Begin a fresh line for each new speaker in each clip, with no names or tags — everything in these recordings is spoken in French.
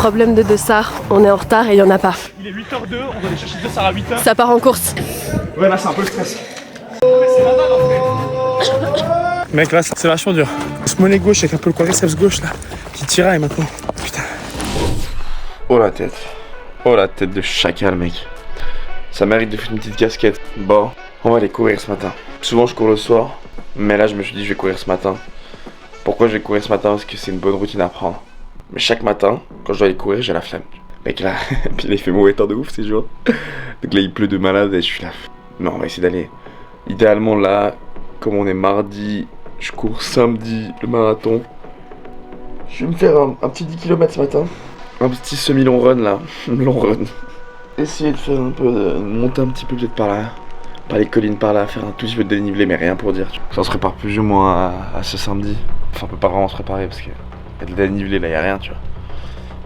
Problème de 2 SAR, on est en retard et il n'y en a pas.
Il est 8h02, on doit aller chercher 2 SAR à 8h.
Ça part en course.
Ouais, là c'est un peu le stress. Mais c'est normal en fait. Mec, là c'est vachement dur. Ce monnaie gauche avec un peu le quadriceps gauche là qui tiraille maintenant. Putain.
Oh la tête. Oh la tête de chacal, mec. Ça mérite de faire une petite casquette. Bon, on va aller courir ce matin. Souvent je cours le soir, mais là je me suis dit je vais courir ce matin. Pourquoi je vais courir ce matin? Parce que c'est une bonne routine à prendre. Mais chaque matin, quand je dois aller courir, j'ai la flemme. Mec là, puis là il fait mauvais temps de ouf ces jours. Donc là il pleut de malade et je suis là. Non, on va essayer d'aller. Idéalement là, comme on est mardi, je cours samedi le marathon. Je vais me faire un petit 10 km ce matin. Un petit semi-long run là. Long run. Essayer de faire un peu, monter un petit peu peut-être par là. Par les collines par là, faire un tout petit peu de dénivelé, mais rien pour dire. Ça se prépare plus ou moins à ce samedi. Enfin, on peut pas vraiment se préparer parce qu'il y a de dénivelé là, il y a rien, tu vois.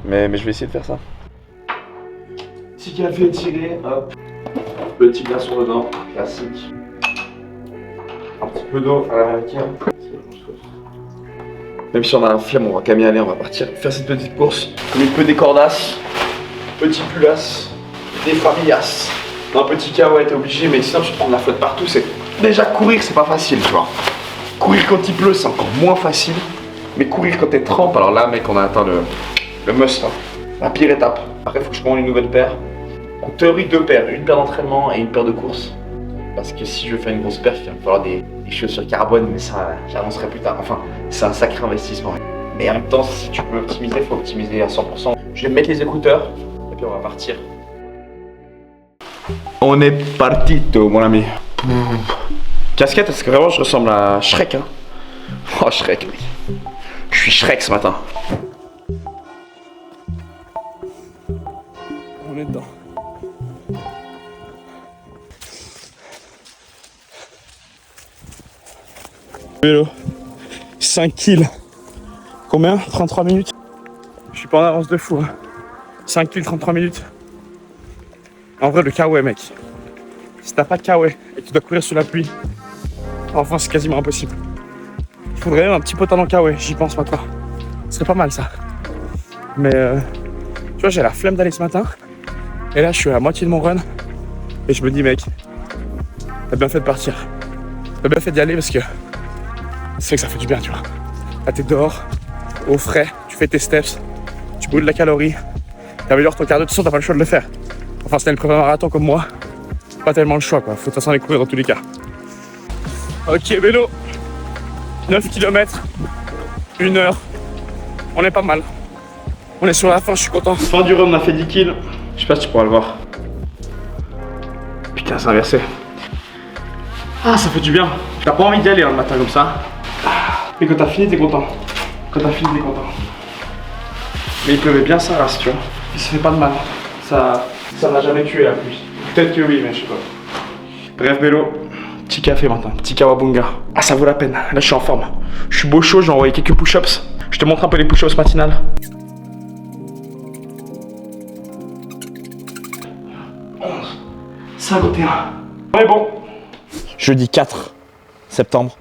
Mais je vais essayer de faire ça. Petit café étiré, hop. Petit glaçon dedans, classique. Un petit peu d'eau à l'américaine. Même si on a un flemme, on va quand même y aller, on va partir faire cette petite course. Comme il peut des cordasses, petit pulas, des famillas. Un petit kawaii, t'es obligé, mais sinon tu te prends de la flotte partout. C'est déjà courir, c'est pas facile, tu vois. Courir quand il pleut, c'est encore moins facile. Mais courir quand t'es trempe, alors là, mec, on a atteint le must. Hein. La pire étape. Après, faut que je commande une nouvelle paire. En théorie, 2 paires. Une paire d'entraînement et une paire de course. Parce que si je veux faire une grosse perf, il va me falloir des chaussures carbone, mais ça, j'annoncerai plus tard. Enfin, c'est un sacré investissement. Mais en même temps, si tu peux optimiser, faut optimiser à 100%. Je vais mettre les écouteurs et puis on va partir. On est parti, mon ami. Casquette, parce que vraiment je ressemble à Shrek, hein. Oh Shrek, mec. Je suis Shrek ce matin.
On est dedans. Vélo. 5 kills. Combien? 33 minutes. Je suis pas en avance de fou, hein. 5 kills, 33 minutes. En vrai, le kawaii, mec. Si t'as pas de kawaii et que tu dois courir sous la pluie, enfin, c'est quasiment impossible. Il faudrait même un petit pantalon kawaii, j'y pense maintenant. Ce serait pas mal ça. Mais tu vois, j'ai la flemme d'aller ce matin. Et là, je suis à la moitié de mon run. Et je me dis, mec, t'as bien fait de partir. T'as bien fait d'y aller parce que c'est vrai que ça fait du bien, tu vois. Là, t'es dehors, au frais, tu fais tes steps, tu brûles de la calorie, t'améliores ton cardio, de toute façon, t'as pas le choix de le faire. Enfin, si t'as une prépa marathon comme moi, pas tellement le choix, quoi. Faut de toute façon aller courir dans tous les cas. Ok, vélo. 9 km, 1 heure. On est pas mal. On est sur la fin, je suis content. Fin du run, on a fait 10 kills. Je sais pas si tu pourras le voir. Putain, c'est inversé. Ah, ça fait du bien. T'as pas envie d'y aller hein, le matin comme ça. Mais quand t'as fini, t'es content. Quand t'as fini, t'es content. Mais il pleuvait bien ça, là, si tu vois. Et ça fait pas de mal. Ça m'a jamais tué la pluie. Peut-être que oui, mais je sais pas. Bref, vélo. Petit café maintenant, petit kawabunga. Ah, ça vaut la peine. Là, je suis en forme. Je suis beau chaud, j'ai envoyé quelques push-ups. Je te montre un peu les push-ups matinales. 11, 51. On est bon. Jeudi 4 septembre.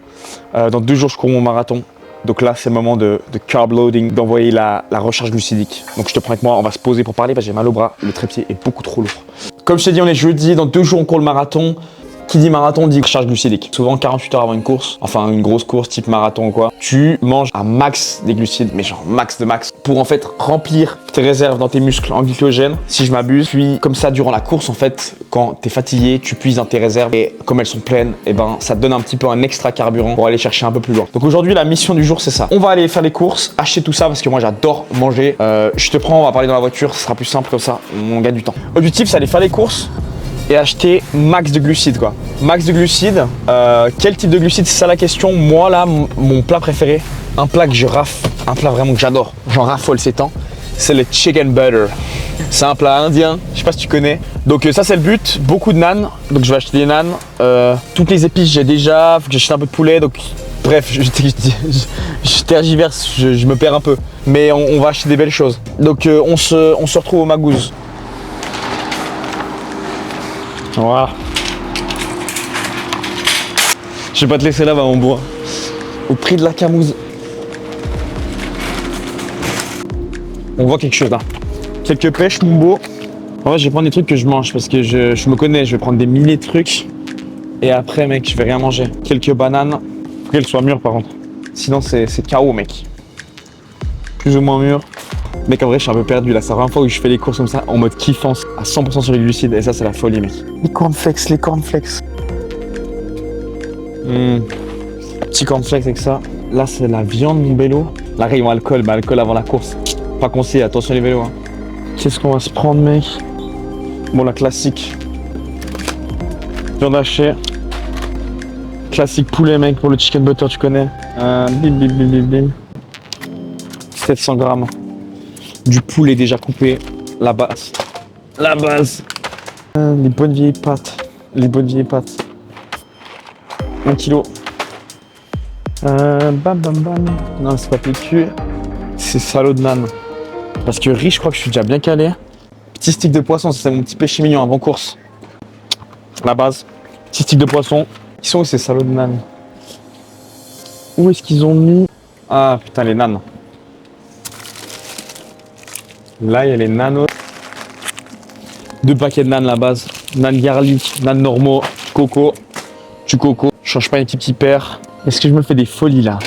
Dans 2 jours, je cours mon marathon. Donc là, c'est le moment de carb loading, d'envoyer la recharge glucidique. Donc je te prends avec moi, on va se poser pour parler parce que j'ai mal au bras. Le trépied est beaucoup trop lourd. Comme je t'ai dit, on est jeudi. Dans 2 jours, on court le marathon. Qui dit marathon dit recharge glucidique. Souvent 48 heures avant une course, enfin une grosse course type marathon ou quoi, tu manges un max des glucides, mais genre max de max, pour en fait remplir tes réserves dans tes muscles en glycogène, si je m'abuse. Puis comme ça, durant la course, en fait, quand t'es fatigué, tu puises dans tes réserves et comme elles sont pleines, et ben ça te donne un petit peu un extra carburant pour aller chercher un peu plus loin. Donc aujourd'hui, la mission du jour, c'est ça. On va aller faire les courses, acheter tout ça parce que moi j'adore manger. Je te prends, on va parler dans la voiture, ce sera plus simple comme ça, on gagne du temps. L'objectif, c'est aller faire les courses et acheter max de glucides quoi. Max de glucides, quel type de glucides, c'est ça la question. Moi là, mon plat préféré, un plat que je rafle, un plat vraiment que j'adore, j'en raffole ces temps, c'est le chicken butter. C'est un plat indien, je sais pas si tu connais. Donc ça c'est le but, beaucoup de naan, donc je vais acheter des naan. Toutes les épices j'ai déjà, faut que j'achète un peu de poulet, donc bref, je tergiverse, je me perds un peu. Mais on va acheter des belles choses. Donc on se retrouve au Magouze. Voilà. Je vais pas te laisser là-bas mon bois. Au prix de la camouze. On voit quelque chose là. Quelques pêches, mon beau. En vrai, je vais prendre des trucs que je mange parce que je me connais. Je vais prendre des milliers de trucs. Et après, mec, je vais rien manger. Quelques bananes. Faut qu'elles soient mûres, par contre. Sinon, c'est KO, mec. Plus ou moins mûres. Mec, en vrai, je suis un peu perdu là. C'est la première fois où je fais les courses comme ça, en mode kiffance, à 100% sur les glucides. Et ça, c'est la folie, mec. Les cornflakes, les cornflakes. Petit cornflakes avec ça. Là, c'est la viande, mon vélo. Là, rayon alcool, mais alcool avant la course. Pas conseillé, attention les vélos. Hein. Qu'est-ce qu'on va se prendre, mec? Bon, la classique. Viande hachée. Classique poulet, mec, pour le chicken butter, tu connais. Bim, bim, bim, bim, bim. 700 grammes. Du poulet déjà coupé. La base. La base. Les bonnes vieilles pâtes. Les bonnes vieilles pâtes. 1 kilo. Bam, bam, bam. Non, c'est pas PQ. C'est salaud de nan. Parce que riz, je crois que je suis déjà bien calé. Petit stick de poisson, ça c'est mon petit péché mignon avant course. La base. Petit stick de poisson. Ils sont où ces salauds de nan? Où est-ce qu'ils ont mis? Ah putain, les nanes. Là, il y a les nanos. 2 paquets de nanes, la base. Nan garlic, nan normaux, coco. Du coco. Je change pas les petits pères. Est-ce que je me fais des folies là?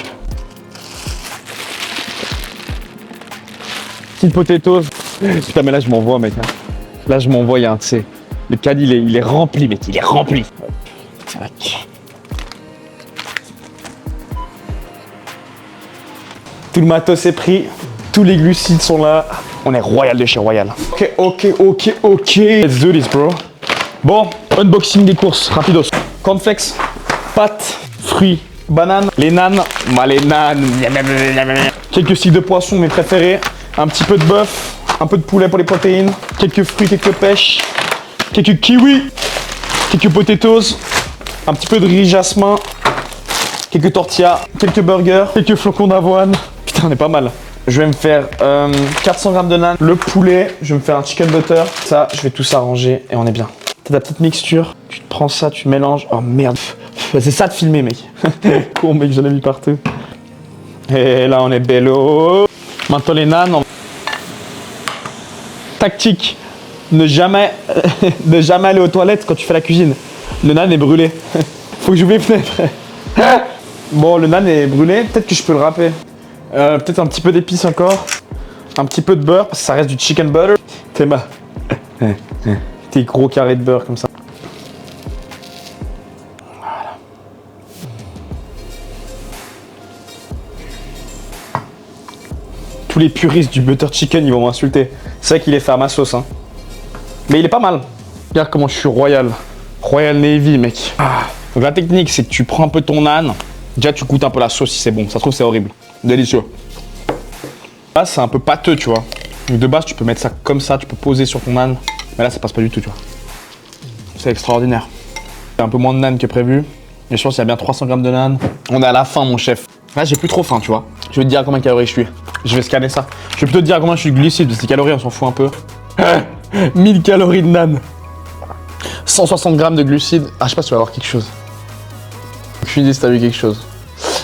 Petite potatoes. Putain, mais là, je m'envoie, mec. Hein. Là, je m'envoie, tu sais. Le caddie, il est rempli, mec. Il est rempli. Tout le matos est pris. Tous les glucides sont là. On est royal de chez Royal. Ok. Let's do this, bro. Bon, unboxing des courses, rapidos. Cornflakes, pâtes, fruits, bananes, les nanes. Les nanes. Quelques sticks de poisson, mes préférés. Un petit peu de bœuf, un peu de poulet pour les protéines. Quelques fruits, quelques pêches. Quelques kiwis. Quelques potatoes. Un petit peu de riz jasmin. Quelques tortillas. Quelques burgers. Quelques flocons d'avoine. Putain, on est pas mal. Je vais me faire 400 grammes de nan, le poulet, je vais me faire un chicken butter. Ça, je vais tout s'arranger et on est bien. T'as ta petite mixture, tu te prends ça, tu mélanges. Oh merde, c'est ça de filmer, mec. Con, mec, j'en ai mis partout. Et là, on est bello. Maintenant, les nanes. Tactique, ne jamais aller aux toilettes quand tu fais la cuisine. Le nan est brûlé. Faut que j'ouvre les fenêtres. Bon, le nan est brûlé, peut-être que je peux le râper. Peut-être un petit peu d'épices encore. Un petit peu de beurre, parce que ça reste du chicken butter. Tes gros carrés de beurre comme ça. Voilà. Tous les puristes du butter chicken, ils vont m'insulter. C'est vrai qu'il est fait à ma sauce, hein. Mais il est pas mal. Regarde comment je suis royal. Royal Navy, mec. Donc la technique, c'est que tu prends un peu ton âne. Déjà, tu goûtes un peu la sauce si c'est bon. Ça se trouve, c'est horrible. Délicieux. Là, c'est un peu pâteux, tu vois. Donc de base, tu peux mettre ça comme ça, tu peux poser sur ton âne. Mais là, ça passe pas du tout, tu vois. C'est extraordinaire. Il y a un peu moins de nan que prévu. Mais je pense qu'il y a bien 300 grammes de nan. On est à la fin, mon chef. Là, j'ai plus trop faim, tu vois. Je vais te dire à combien de calories je suis. Je vais scanner ça. Je vais plutôt te dire à combien je suis de glucides. Parce que les calories, on s'en fout un peu. 1000 calories de nan. 160 grammes de glucides. Ah, je sais pas si tu vas avoir quelque chose. Aucune idée si t'as vu quelque chose.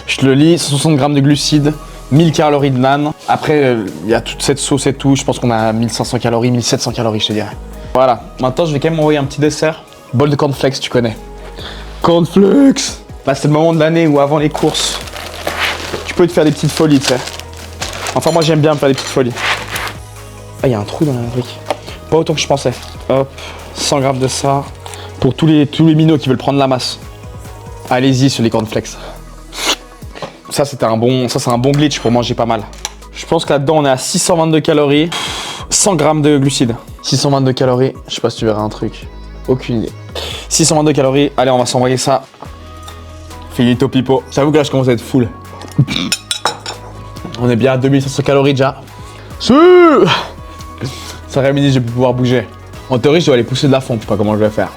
Je te le lis, 160 grammes de glucides, 1000 calories de nan. Après, il y a toute cette sauce et tout. Je pense qu'on a 1500 calories, 1700 calories, je te dirais. Voilà. Maintenant, je vais quand même m'envoyer un petit dessert. Bol de cornflakes, tu connais. Cornflakes. Là, c'est le moment de l'année où avant les courses, tu peux te faire des petites folies, tu sais. Enfin, moi, j'aime bien me faire des petites folies. Ah, il y a un trou dans la brique. Pas autant que je pensais. Hop, 100 grammes de ça. Pour tous les minots qui veulent prendre la masse. Allez-y sur les cornflakes. Ça, c'est un bon glitch pour manger pas mal. Je pense que là-dedans, on est à 622 calories, 100 grammes de glucides. 622 calories, je sais pas si tu verras un truc. Aucune idée. 622 calories, allez, on va s'envoyer ça. Finito pipo. J'avoue que là, je commence à être full. On est bien à 2500 calories déjà. Cet après-midi, je vais pouvoir bouger. En théorie, je dois aller pousser de la fonte, je sais pas comment je vais faire.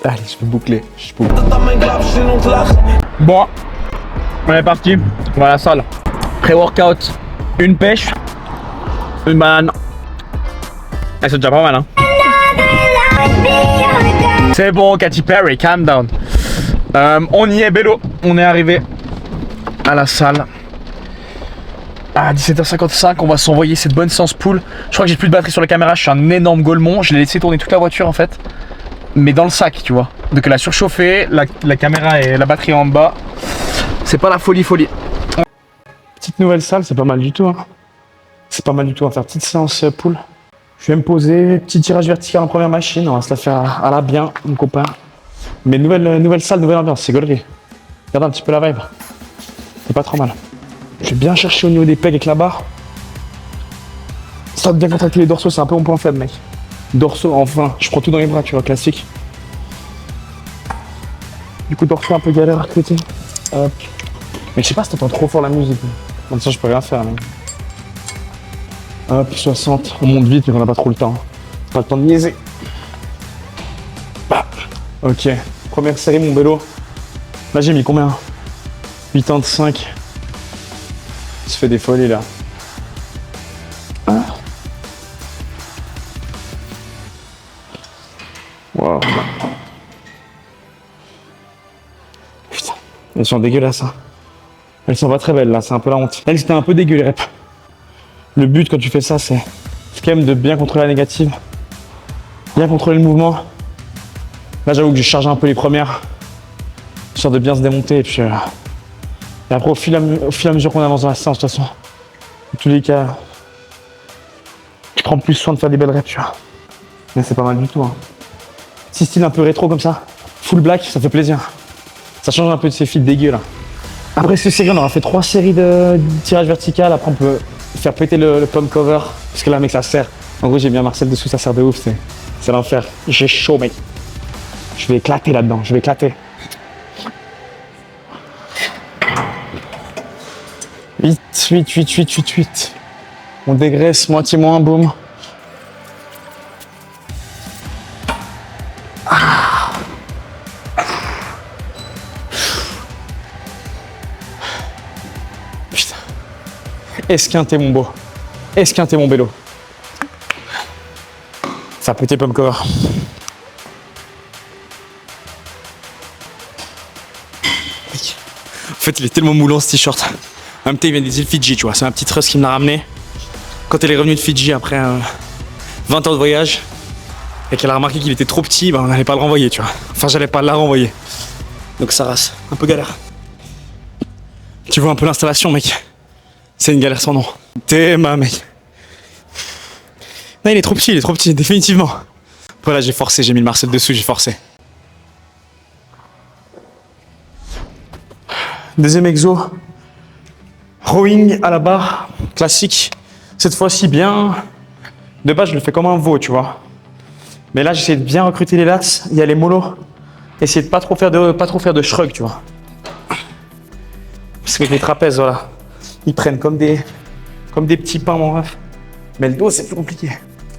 Allez, je peux boucler. Bon, on est parti. On va à la salle. Pré-workout. Une pêche. Une banane. C'est déjà pas mal, hein. C'est bon, Katy Perry, calm down. On y est, Bélo. On est arrivé à la salle. À 17h55, on va s'envoyer cette bonne séance pool. Je crois que j'ai plus de batterie sur la caméra, je suis un énorme golemon. Je l'ai laissé tourner toute la voiture en fait. Mais dans le sac, tu vois. Donc elle a surchauffé, la caméra et la batterie en bas. C'est pas la folie. Petite nouvelle salle, c'est pas mal du tout. Hein. C'est pas mal du tout, on va faire petite séance pool. Je vais me poser, petit tirage vertical en première machine. On va se la faire à la bien, mon copain. Mais nouvelle salle, nouvelle ambiance, c'est gaulerie. Regarde un petit peu la vibe. C'est pas trop mal. Je vais bien chercher au niveau des pegs avec la barre. Ça va bien contracter les dorsaux, c'est un peu mon point faible, mec. Dorsaux, enfin, je prends tout dans les bras, tu vois, classique. Du coup, dorsaux un peu galère à côté. Hop. Mais je sais pas si t'entends trop fort la musique. Comme ça, je peux rien faire, mec. Hop, 60. On monte vite, mais on n'a pas trop le temps. Pas le temps de niaiser. Bah. Ok. Première série, mon vélo. Là, j'ai mis combien? 85. Il se fait des folies là. Ah. Wow. Putain, elles sont dégueulasses. Hein. Elles sont pas très belles là, c'est un peu la honte. Elles étaient un peu dégueu les reps. Le but quand tu fais ça, c'est quand même de bien contrôler la négative. Bien contrôler le mouvement. Là, j'avoue que j'ai chargé un peu les premières. Histoire de bien se démonter et puis. Et après, au fur et à mesure qu'on avance dans la séance, de toute façon, dans tous les cas, je prends plus soin de faire des belles reps, tu vois. Mais c'est pas mal du tout. Hein. Petit style un peu rétro comme ça, full black, ça fait plaisir. Ça change un peu de ces fils dégueux là. Après cette série, on aura fait 3 séries de tirage vertical. Après, on peut faire péter le pump cover. Parce que là, mec, ça sert. En gros, j'ai bien Marcel dessous, ça sert de ouf. C'est l'enfer. J'ai chaud, mec. Je vais éclater là-dedans, je vais éclater. 8. On dégraisse, moitié moins, boum. Ah. Putain. Esquinté mon beau. Esquinté mon vélo. Ça a pété pomme cover. En fait, il est tellement moulant ce t-shirt. En même temps, il vient des îles Fidji, tu vois. C'est ma petite Russ qui me l'a ramené. Quand elle est revenue de Fidji après 20 ans de voyage et qu'elle a remarqué qu'il était trop petit, ben, on n'allait pas le renvoyer, tu vois. Enfin, j'allais pas la renvoyer. Donc ça rase. Un peu galère. Tu vois un peu l'installation, mec. C'est une galère sans nom. Théma, mec. Non, il est trop petit, définitivement. Voilà, j'ai forcé, j'ai mis le Marcel dessous, j'ai forcé. Deuxième exo. Rowing à la barre, classique. Cette fois-ci bien. De base, je le fais comme un veau, tu vois. Mais là, j'essaie de bien recruter les lats. Il y a les mollos. Essayer de pas trop faire de shrug, tu vois. Parce que les trapèzes, voilà, ils prennent comme des petits pains, mon ref. Mais le dos, c'est plus compliqué.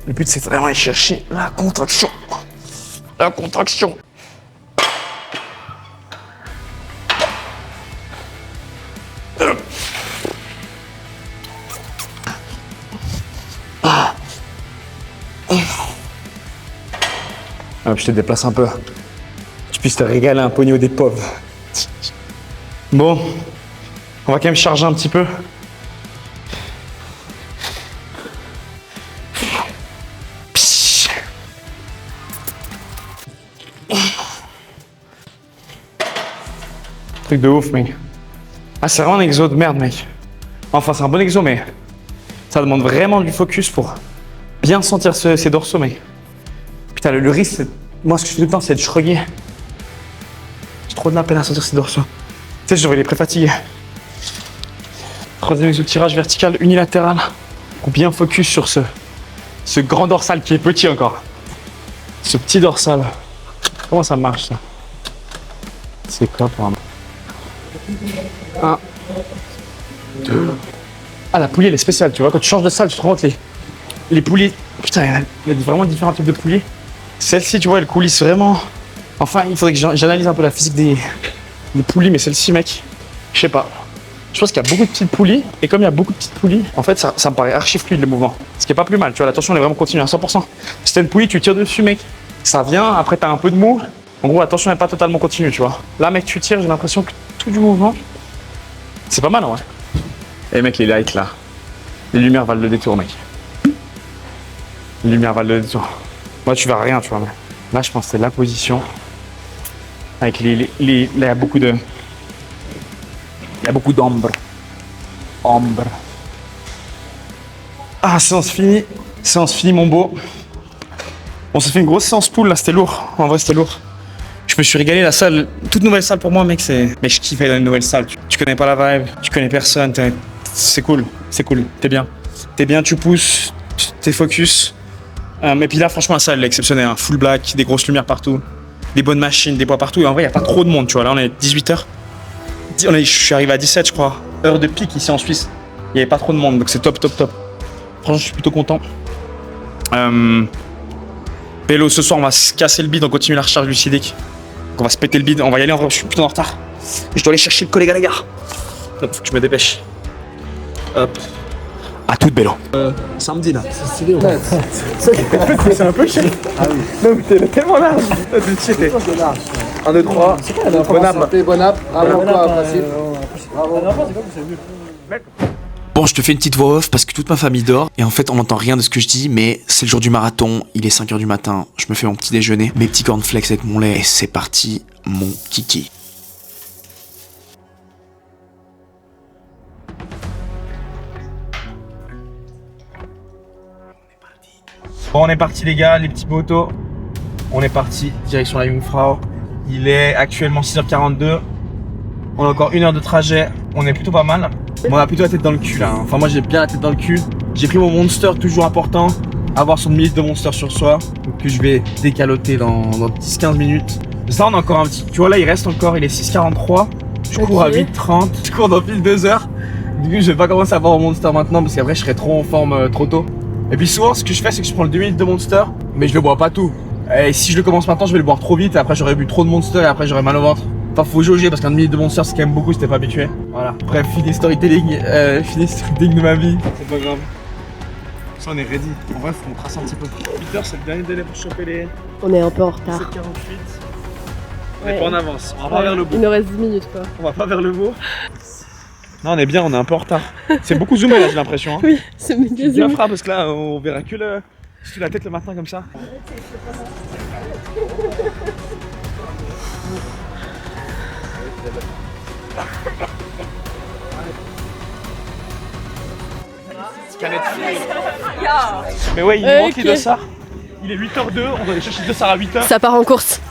Le but, c'est vraiment aller chercher la contraction. La contraction. Je te déplace un peu. Tu puisses te régaler un peu au niveau des pauvres. Bon, on va quand même charger un petit peu. Truc de ouf, mec. Ah, c'est vraiment un exo de merde, mec. Enfin, c'est un bon exo, mais ça demande vraiment du focus pour bien sentir ces dorsaux, mec. Putain, le risque, c'est... Moi, ce que je fais tout le temps, c'est de shrugger. J'ai trop de la peine à sentir ces dorsaux. Tu sais, j'aurais les pré-fatigués. Troisième exo, tirage vertical unilatéral. Pour bien focus sur ce grand dorsal qui est petit encore. Ce petit dorsal. Comment ça marche, ça? C'est quoi pour un... 1, 2. Ah, la poulie, elle est spéciale, tu vois. Quand tu changes de salle, tu te rends compte les poulies. Putain, il y a vraiment différents types de poulies. Celle-ci, tu vois, elle coulisse vraiment. Enfin, il faudrait que j'analyse un peu la physique des poulies, mais celle-ci, mec, je sais pas. Je pense qu'il y a beaucoup de petites poulies, et comme il y a beaucoup de petites poulies, en fait, ça me paraît archi fluide le mouvement. Ce qui est pas plus mal, tu vois, la tension elle est vraiment continue à 100%. Si t'as une poulie, tu tires dessus, mec, ça vient, après t'as un peu de mou. En gros, la tension n'est pas totalement continue, tu vois. Là, mec, tu tires, j'ai l'impression que tout du mouvement, c'est pas mal, ouais. Et mec, les lights là, Les lumières valent le détour, mec. Les lumières valent le détour. Moi, tu verras rien, tu vois. Mais là, je pense que c'est la position. Avec là, il y a beaucoup de... Il y a beaucoup d'ombre. Ombre. Ah, séance finie. Séance finie, mon beau. On s'est fait une grosse séance pool, là, c'était lourd. En vrai, c'était lourd. Je me suis régalé, la salle, toute nouvelle salle pour moi, mec, c'est... Mais je kiffe aller dans une nouvelle salle. Tu connais pas la vibe, tu connais personne, c'est cool, t'es bien. T'es bien, tu pousses, t'es focus. Mais puis là, franchement, la salle, elle est exceptionnelle. Hein. Full black, des grosses lumières partout, des bonnes machines, des bois partout. Et en vrai, il n'y a pas trop de monde, tu vois. Là, on est 18h. Je suis arrivé à 17, je crois. Heure de pic ici en Suisse. Il n'y avait pas trop de monde, donc c'est top. Franchement, je suis plutôt content. Vélo, ce soir, on va se casser le bide, on continue la recharge lucidique. Donc on va se péter le bide, on va y aller, je suis plutôt en retard. Et je dois aller chercher le collègue à la gare. Donc faut que je me dépêche. Hop. À toute Bélo. Samedi là. C'est stylé, ouais. C'est un peu cher. Ah oui. Non mais t'es tellement large. T'es large. 1, 2, 3. C'est quoi la bonne app. Bonne app. Bravo quoi, facile. Bravo.
Bon, je te fais une petite voix off parce que toute ma famille dort et en fait on n'entend rien de ce que je dis, mais c'est le jour du marathon, il est 5h du matin, je me fais mon petit déjeuner, mes petits cornflakes avec mon lait et c'est parti, mon kiki.
Bon, on est parti les gars, les petits motos. On est parti direction la Jungfrau. Il est actuellement 6h42. On a encore 1 heure de trajet. On est plutôt pas mal. On a plutôt la tête dans le cul là. Enfin, moi j'ai bien la tête dans le cul. J'ai pris mon Monster, toujours important. Avoir son millilitre de Monster sur soi. Que je vais décaloter dans 10-15 minutes. Ça, on a encore un petit. Tu vois, là il reste encore. Il est 6h43. Je cours à 8h30. Je cours dans pile 2 heures. Du coup, je vais pas commencer à boire mon Monster maintenant parce qu'après je serai trop en forme trop tôt. Et puis souvent, ce que je fais, c'est que je prends le 2 millilitres de Monster, mais je le bois pas tout. Et si je le commence maintenant, je vais le boire trop vite. Et après, j'aurais bu trop de Monster et après, j'aurais mal au ventre. Enfin, faut jauger parce qu'un demi-litre de Monster, c'est quand même beaucoup si t'es pas habitué. Voilà. Bref, fini storytelling de ma vie. C'est pas grave. Ça, on est ready. En vrai, faut qu'on trace un petit peu. 8h, c'est le dernier délai pour choper les.
On est un peu en retard.
7h48. On est pas en avance. On va pas vers le bout.
Il nous reste 10 minutes quoi.
On va pas vers le bout. Non, on est bien, on est un peu en retard. C'est beaucoup zoomé là, j'ai l'impression. Hein.
Oui, c'est méga
Bien
zoomé.
frappe parce que là, on verra que sur la tête le matin comme ça. Mais ouais, il nous manque les dossards. Il est 8h02, on doit aller chercher les dossards à 8h.
Ça part en course.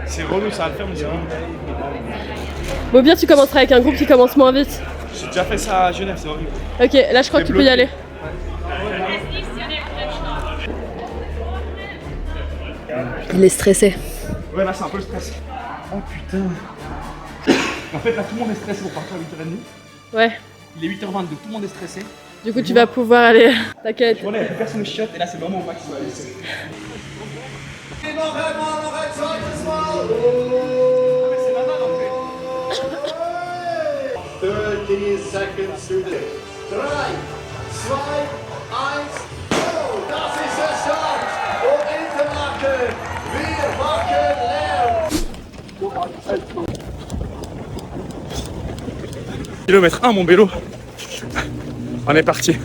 C'est relou, ça va le faire, mais c'est relou.
Bon, bien, tu commenceras avec un groupe qui commence moins vite.
J'ai déjà fait ça à Genève, c'est horrible.
Ok, là je crois que tu peux y aller. Il est stressé.
Ouais, là c'est un peu le stress. Oh putain. En fait, là tout le monde est stressé pour partir à 8h30.
Ouais.
Il est 8h22, tout le monde est stressé.
Du coup, tu vas pouvoir aller. T'inquiète.
On est, personne ne chiotte et là c'est vraiment au max.
30 seconds to the 3, 2, 1, go! Das ist der Start und Interlaken. Wir machen Lärm.
Kilomètre 1 mon vélo. On est parti.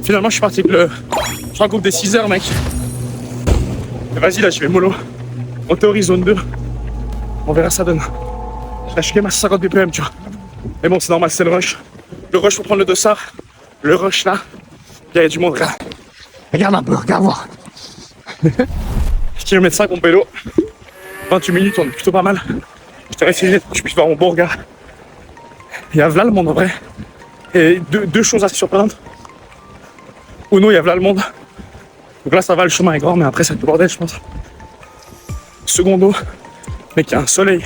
Finalement je suis parti avec le. Je suis en groupe des 6 heures mec. Et vas-y là je vais mollo. En théorie zone 2. On verra ça donne. Là je suis quand même à 50 ppm tu vois. Mais bon c'est normal c'est le rush. Le rush pour prendre le dossard. Le rush là. Il y a du monde là. Regarde un peu, regarde voir. Kilomètre 5 mon vélo. 28 minutes on est plutôt pas mal. Je t'ai essayé pour que je puisse voir mon bon regard. Il y a là le monde en vrai. Et deux choses assez surprenantes. Uno, il y a là le monde. Donc là ça va, le chemin est grand, mais après c'est le bordel je pense. Secondo, mec, il y a un soleil.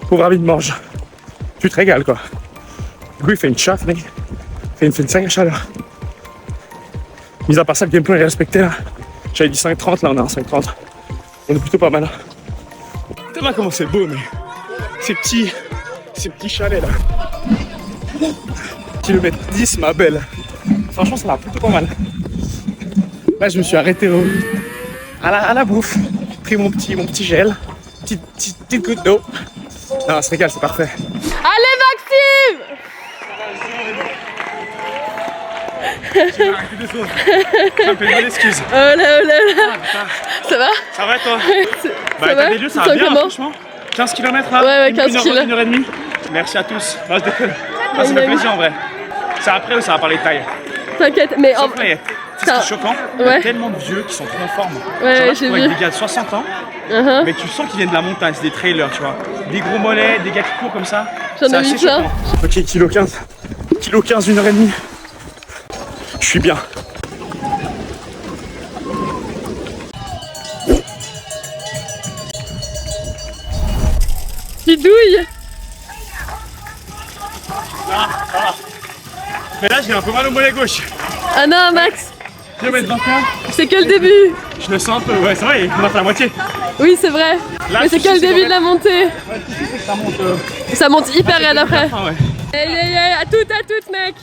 Pauvre ami de morge. Tu te régales quoi. Du coup il fait une chatte mec. Il fait une sacrée chaleur. Mis à part ça, le gameplay est respecté là. J'avais dit 5,30, là on est en 5,30. On est plutôt pas mal. Putain là comment c'est beau mais. Ces petits chalets là. Kilomètre 10 ma belle. Franchement ça va plutôt pas mal. Là je me suis arrêté à la bouffe. pris mon petit gel, petite goutte d'eau. Non, c'est régal, c'est parfait.
Allez Maxime!
Ça me fait une bonne excuse.
Oh là là là. Ça va?
Ça va toi?
Ça va?
T'as des lieux, ça va bien, franchement. 15 km là?
Ouais, 15
1
km.
heure et demie. Merci à tous. Non, je déconne. Non, ça fait plaisir en vrai. C'est après ou ça va parler de taille?
T'inquiète, mais en...
Sauf là, c'est ce qui est choquant, il y a
Ouais.
tellement de vieux qui sont trop en forme.
Ouais,
Genre là,
j'ai
tu vois,
vu.
des gars de 60 ans, mais tu sens qu'ils viennent de la montagne, c'est des trailers, tu vois. Des gros mollets, des gars qui courent comme ça.
J'en
C'est
ai
assez
vu plein.
choquant. Ok, kilo 15. Kilo 15, 1 heure et demie. Je suis bien.
Bidouille.
Mais là, j'ai un peu mal au mollet gauche.
Ah non Max,
Kilomètre 21,
c'est que le début.
je le sens un peu. Ouais, c'est vrai, il commence à la moitié.
Oui c'est vrai,
Là,
mais c'est
le
que le
souci,
début
c'est
de la montée.
Ça monte.
Ça monte hyper raide après.
Ah ouais.
Hey, hey, hey, à toutes mec.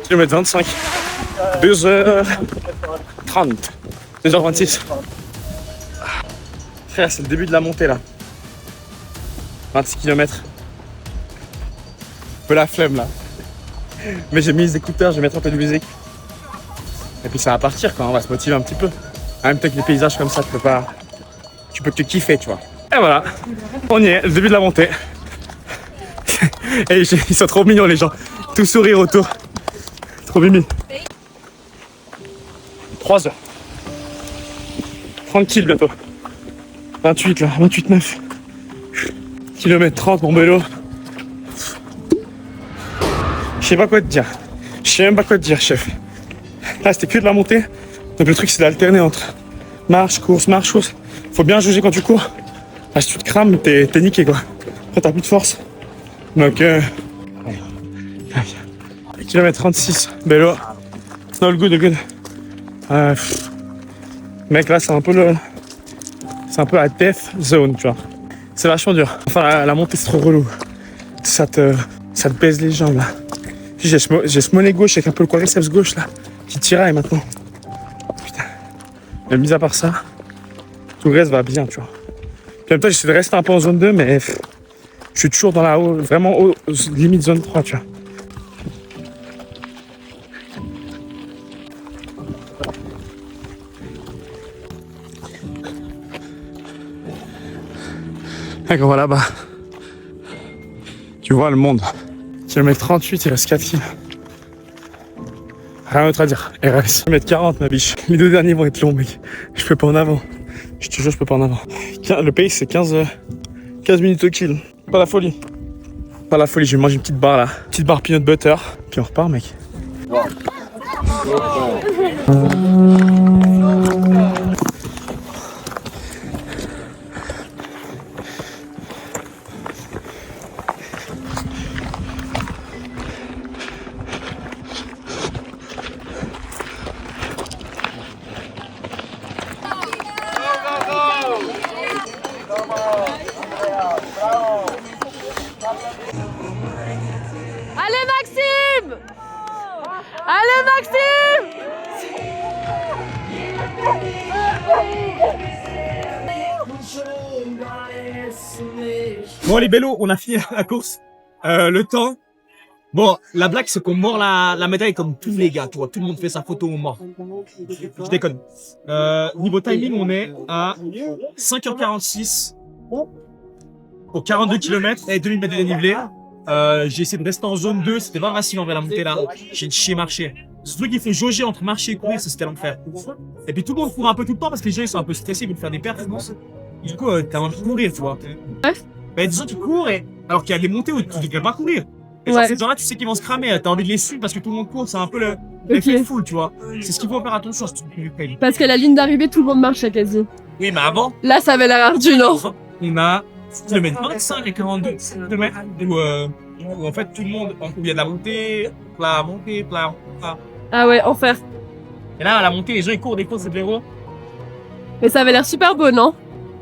Kilomètre 25. 2h30. 2h26. Frère, c'est le début de la montée là. 26 km. Un peu la flemme là. Mais j'ai mis les écouteurs, je vais mettre un peu de musique. Et puis ça va partir quoi, on va se motiver un petit peu. En même temps que les paysages comme ça, tu peux pas. Tu peux que kiffer, tu vois. Et voilà, on y est, le début de la montée. Et ils sont trop mignons les gens. Tout sourire autour. Trop mimi. 3 heures. Tranquille bientôt. 28 là, 28,9. Kilomètre 30 mon vélo. Je sais pas quoi te dire. Je sais même pas quoi te dire, chef. Là c'était que de la montée. Donc le truc c'est d'alterner entre marche, course, marche, course. Faut bien jauger quand tu cours. Là si tu te crames, t'es niqué quoi. Après t'as plus de force. Donc kilomètre 36, vélo. No good, good. Mec là c'est un peu la death zone, tu vois. C'est vachement dur. Enfin la montée c'est trop relou. Ça te baise les jambes là. J'ai ce mollet gauche avec un peu le quadriceps gauche là qui tiraille maintenant. Putain. Mais mis à part ça, tout le reste va bien, tu vois. Puis en même temps j'essaie de rester un peu en zone 2 mais je suis toujours dans la haut, vraiment haut, limite zone 3, tu vois. Et quand on va là-bas, tu vois le monde. Kilomètre 38, il reste 4 km. Rien d'autre à dire. Il reste kilomètre 40, ma biche. Les 2 derniers vont être longs, mec. Je peux pas en avant. Je te jure, je peux pas en avant. Le pays, c'est 15 minutes au kill. Pas la folie. Pas la folie, je vais manger une petite barre là. Petite barre peanut butter. Puis on repart, mec.
Allez Maxime! Allez Maxime!
Bon les bellos, on a fini la course. Le temps. Bon, la blague c'est qu'on mord la médaille comme tous les gars, tu vois. Tout le monde fait sa photo au mort. Je déconne. Niveau timing, on est à 5h46 pour 42 km et 2000 mètres de dénivelé. J'ai essayé de rester en zone 2, c'était pas facile en vrai la montée là. J'ai chié marcher. Ce truc il faut jauger entre marcher et courir, ça c'était l'enfer. Et puis tout le monde court un peu tout le temps parce que les gens ils sont un peu stressés, ils veulent faire des performances. Du coup, t'as envie de courir, tu vois.
Ouais.
Mais disons tu cours et alors qu'il y a des montées où tu ne devrais pas courir. Et
Ouais.
ces gens-là, tu sais qu'ils vont se cramer, t'as envie de les suivre parce que tout le monde court, c'est un peu l'effet foule, tu vois. C'est ce qu'il faut faire attention si tu cours.
Parce qu'à la ligne d'arrivée, tout le monde marchait quasi.
Oui, mais avant,
Là, ça avait l'air ardu, non?
on a kilomètres 25 et 42 km où en fait tout le monde, où il y a de la montée, plat.
Ah ouais, enfer.
Et là, à la montée, les gens ils courent des fois, c'est de l'héros.
Mais ça avait l'air super beau, non?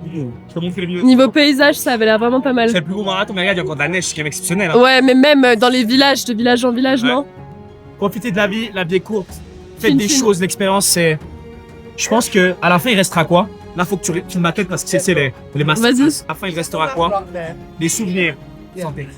Je peux montrer le mieux.
Niveau paysage, ça avait l'air vraiment pas mal.
C'est le plus gros marathon, mais regarde, il y a encore de la neige, c'est quand même exceptionnel. Hein.
Ouais, mais même dans les villages, de village en village,
Ouais.
non?
Profitez de la vie est courte. Faites
Fine,
des
fine.
choses, l'expérience c'est... Je pense que à la fin il restera quoi? Là faut que tu ma tête parce que c'est les masters.
Vas-y.
À la fin il restera quoi? Des souvenirs. Santé.